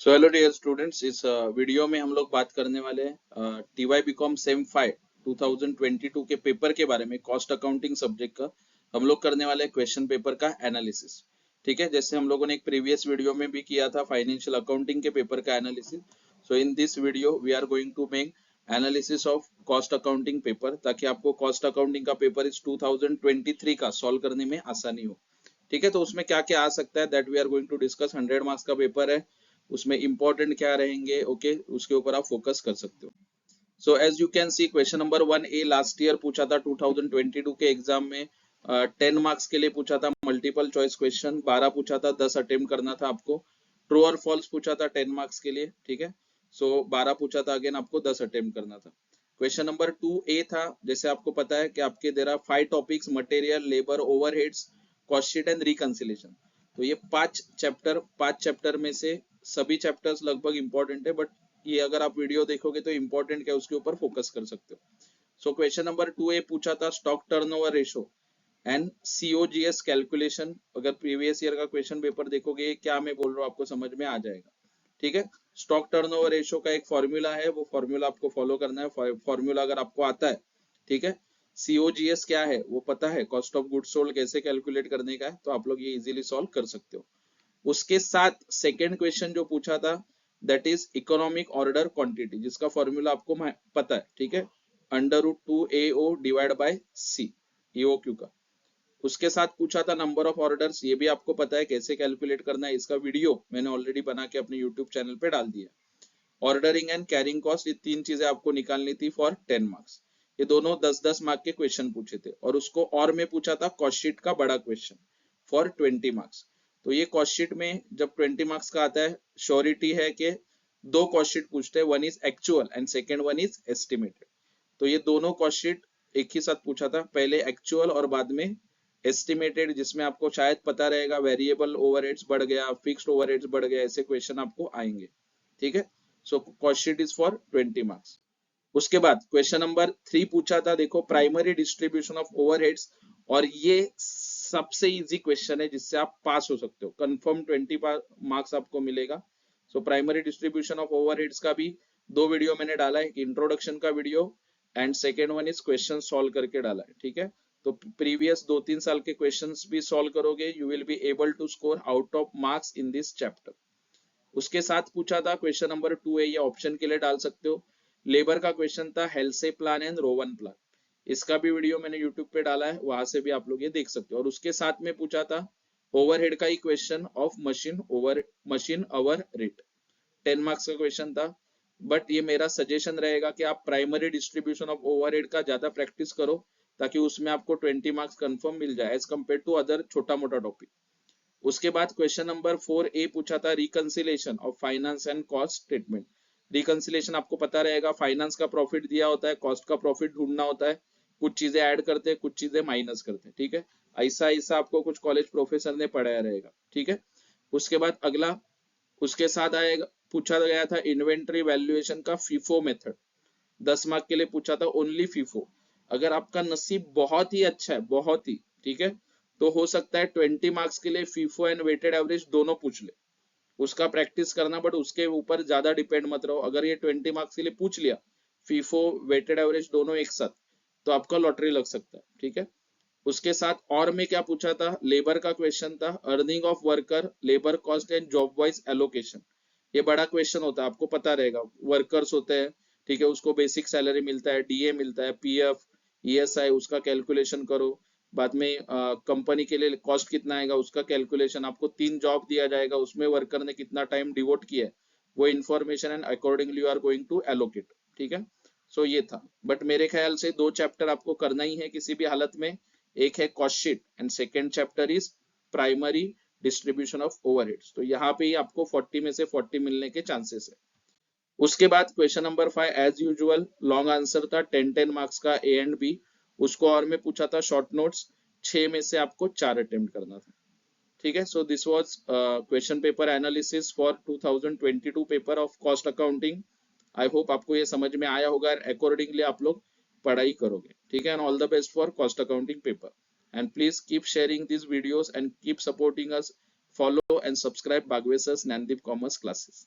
So hello dear students, इस video में हम लोग बात करने वाले हैं टीवाई बीकॉम सेम 5 2022 के पेपर के बारे में। कॉस्ट अकाउंटिंग सब्जेक्ट का हम लोग करने वाले क्वेश्चन पेपर का एनालिसिस। ठीक है, जैसे हम लोगों ने एक प्रीवियस वीडियो में भी किया था फाइनेंशियल अकाउंटिंग के पेपर का analysis. So in this video we are going to make analysis of cost accounting paper, ताकि आपको कॉस्ट अकाउंटिंग का पेपर इस 2023 का सॉल्व करने में आसानी हो। ठीक है, तो उसमें क्या क्या आ सकता है that we are going to discuss. 100 marks का पेपर है, उसमें इंपॉर्टेंट क्या रहेंगे, ओके, उसके ऊपर आप फोकस कर सकते हो। So as you can see, question number 1A last year पूछा था 2022 के एग्जाम में। 10 मार्क्स के लिए पूछा था, मल्टीपल चॉइस क्वेश्चन 12 पूछा था, 10 अटेम्प्ट करना था आपको। ट्रू और फॉल्स पूछा था 10 मार्क्स के लिए। ठीक है, सो 12 पूछा था, अगेन आपको 10 अटेम्प्ट करना था। क्वेश्चन नंबर 2A था, जैसे आपको पता है कि आपके there are 5 topics, material, labour, overheads, cost sheet and reconciliation. तो ये 5 चैप्टर में से सभी चैप्टर्स लगभग इंपॉर्टेंट है, बट ये अगर आप वीडियो देखोगे तो इंपॉर्टेंट क्या उसके ऊपर फोकस कर सकते हो। सो क्वेश्चन नंबर 2A पूछा था stock turnover ratio and COGS calculation. अगर प्रीवियस ईयर का क्वेश्चन पेपर देखोगे, क्या मैं बोल रहा हूँ आपको समझ में आ जाएगा। ठीक है, स्टॉक टर्नओवर रेशो का एक फॉर्मूला है, वो फॉर्मूला आपको फॉलो करना है। फॉर्मूला अगर आपको आता है, ठीक है, सीओजीएस क्या है वो पता है, कॉस्ट ऑफ गुड्स सोल्ड कैसे कैलकुलेट करने का है, तो आप लोग ये इजीली सॉल्व कर सकते हो। उसके साथ सेकेंड क्वेश्चन जो पूछा था that is economic order quantity, जिसका फॉर्मूला आपको पता है। ठीक है, √2AO divide by C, EOQ का। उसके साथ पूछा था नंबर ऑफ ऑर्डर्स, ये भी आपको पता है कैसे कैलकुलेट करना है, इसका वीडियो मैंने ऑलरेडी बना के अपने यूट्यूब चैनल पे डाल दिया। ऑर्डरिंग एंड कैरिंग कॉस्ट, ये 3 चीजें आपको निकालनी थी फॉर 10 मार्क्स। ये दोनों 10-10 मार्क के क्वेश्चन पूछे थे, और उसको और में पूछा था कॉस्ट शीट का बड़ा क्वेश्चन फॉर 20 मार्क्स। तो ये कॉस्ट शीट में जब 20 मार्क्स का आता है, श्योरिटी है कि 2 कॉस्ट शीट पूछते हैं, one is actual and second one is estimated. तो ये दोनों कॉस्ट शीट एक ही साथ पूछा था, पहले एक्चुअल और बाद में एस्टिमेटेड, जिसमें आपको शायद पता रहेगा वेरिएबल ओवरहेड्स बढ़ गया, फिक्स्ड ओवरहेड्स बढ़ गया, ऐसे क्वेश्चन आपको आएंगे। ठीक है, so cost sheet is for 20 marks. उसके बाद क्वेश्चन नंबर 3 पूछा था, देखो, प्राइमरी डिस्ट्रीब्यूशन ऑफ ओवरहेड्स, और ये सबसे इजी क्वेश्चन है जिससे आप पास हो सकते हो, कंफर्म 20 मार्क्स आपको मिलेगा। So primary distribution of overheads का भी 2 वीडियो मैंने डाला है, इंट्रोडक्शन का video and second one is question solve करके डाला है। ठीक है, तो प्रीवियस 2-3 साल के क्वेश्चंस भी सॉल्व करोगे, you will be able to score out of marks in this chapter. उसके साथ पूछा था क्वेश्चन नंबर 2A, ये ऑप्शन के लिए डाल सकते हो, लेबर का क्वेश्चन था, हेल्से प्लान एंड रोवन प्लान। इसका भी वीडियो मैंने यूट्यूब पे डाला है, वहां से भी आप लोग ये देख सकते हो। और उसके साथ में पूछा था ओवरहेड का ही question of machine over rate, 10 marks का क्वेश्चन था। बट ये मेरा सजेशन रहेगा कि आप प्राइमरी डिस्ट्रीब्यूशन ऑफ ओवरहेड का ज्यादा प्रैक्टिस करो, ताकि उसमें आपको 20 मार्क्स कंफर्म मिल जाए एज कम्पेयर टू अदर छोटा मोटा टॉपिक। उसके बाद क्वेश्चन नंबर 4A पूछा था reconciliation of finance and cost statement. Reconciliation आपको पता रहेगा, फाइनेंस का प्रॉफिट दिया होता है, कॉस्ट का प्रॉफिट ढूंढना होता है, कुछ चीजें ऐड करते हैं, कुछ चीजें माइनस करते हैं। ठीक है, ऐसा ऐसा आपको कुछ कॉलेज प्रोफेसर ने पढ़ाया रहेगा। ठीक है, उसके बाद अगला उसके साथ आएगा, पूछा गया था इन्वेंट्री वैल्यूएशन का फीफो मेथड, 10 मार्क के लिए पूछा था, ओनली फीफो। अगर आपका नसीब बहुत ही अच्छा है, बहुत ही, ठीक है, तो हो सकता है 20 मार्क्स के लिए फीफो एंड वेटेड एवरेज दोनों पूछ ले, उसका प्रैक्टिस करना, बट उसके ऊपर ज्यादा डिपेंड मत रहो। अगर ये 20 मार्क्स के लिए पूछ लिया, फीफो वेटेड एवरेज दोनों एक साथ, तो आपका लॉटरी लग सकता है। ठीक है, उसके साथ और में क्या पूछा था, लेबर का क्वेश्चन था, earning of worker, labour cost and job wise allocation. ये बड़ा क्वेश्चन होता है, आपको पता रहेगा, वर्कर्स होते हैं, ठीक है, उसको बेसिक सैलरी मिलता है, डीए मिलता है, पीएफ, ईएसआई, उसका कैलकुलेशन करो। बाद में कंपनी के लिए कॉस्ट कितना आएगा, उसका कैलकुलेशन। आपको 3 जॉब दिया जाएगा, उसमें वर्कर ने कितना टाइम डिवोट किया है, वो information and accordingly you are going to allocate. ठीक है, सो ये था। बट मेरे ख्याल से 2 चैप्टर आपको करना ही है किसी भी हालत में, एक है cost sheet and second chapter is primary distribution of overheads. तो यहाँ पे ही आपको 40 में से 40 मिलने के चांसेस है। उसके बाद question number 5 as usual long answer था, 10 मार्क्स का, ए एंड बी। उसको और में पूछा था शॉर्ट नोट्स, 6 में से आपको 4 अटेम्प्ट करना था। ठीक है, so this was question paper analysis for 2022 paper of cost accounting. I hope आपको ये समझ में आया होगा, अकॉर्डिंगली आप लोग पढ़ाई करोगे। ठीक है, and all the best for cost accounting paper, and please keep sharing this videos and keep supporting us. Follow and subscribe Bagwe sir's Gyandeep commerce classes.